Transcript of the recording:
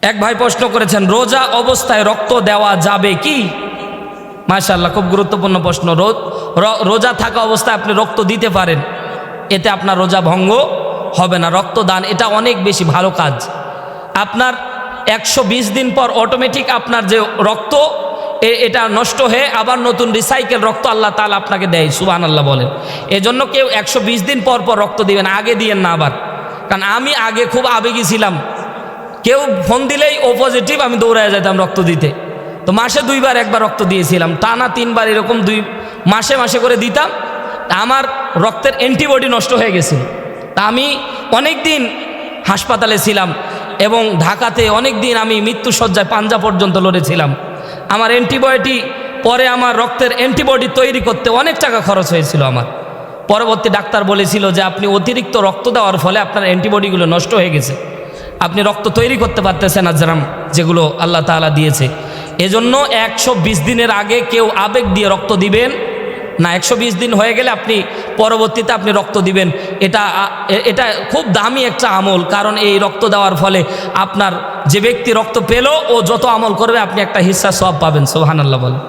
এক ভাই প্রশ্ন করেছেন, রোজা অবস্থায় রক্ত দেওয়া যাবে কি? মাশাআল্লাহ, খুব গুরুত্বপূর্ণ প্রশ্ন। রোজা থাকা অবস্থায় আপনি রক্ত দিতে পারেন, এতে আপনার রোজা ভঙ্গ হবে না। রক্তদান এটা অনেক বেশি ভালো কাজ। আপনার 120 দিন পর অটোমেটিক আপনার যে রক্ত এটা নষ্ট হয়ে আবার নতুন রিসাইকেল রক্ত আল্লাহ তাআলা আপনাকে দেয়, সুবহানাল্লাহ বলেন। এজন্য কেউ 120 দিন পর পর রক্ত দিবেন, আগে দিয়েন না আবার। কারণ আমি আগে খুব আবেগী ছিলাম, কেউ ফোন দিলেই ও পজিটিভ, আমি দৌড়ায় যেতাম রক্ত দিতে। তো মাসে 2 বার 1 বার রক্ত দিয়েছিলাম, টানা 3 বার এরকম 2 মাসে করে দিতাম। আমার রক্তের অ্যান্টিবডি নষ্ট হয়ে গেছিল। তা আমি অনেক দিন হাসপাতালে ছিলাম এবং ঢাকাতে অনেক দিন আমি মৃত্যুসজ্জায় পাঞ্জা পর্যন্ত লড়েছিলাম। আমার অ্যান্টিবডি পরে আমার রক্তের অ্যান্টিবডি তৈরি করতে অনেক টাকা খরচ হয়েছিল আমার। পরবর্তী ডাক্তার বলেছিল যে আপনি অতিরিক্ত রক্ত দেওয়ার ফলে আপনার অ্যান্টিবডিগুলো নষ্ট হয়ে গেছে, আপনি রক্ত তৈরি করতে পারতেছেন আজরাম যেগুলো আল্লাহ তাআলা দিয়েছে। এজন্য 120 দিনের আগে কেউ আবেগ দিয়ে রক্ত দিবেন না। 120 দিন হয়ে গেলে আপনি পরবর্তীতে আপনি রক্ত দিবেন। এটা খুব দামি একটা আমল, কারণ এই রক্ত দেওয়ার ফলে আপনার যে ব্যক্তি রক্ত পেল ও যত আমল করবে আপনি একটা হিস্সা সওয়াব পাবেন, সুবহানাল্লাহ বলেন।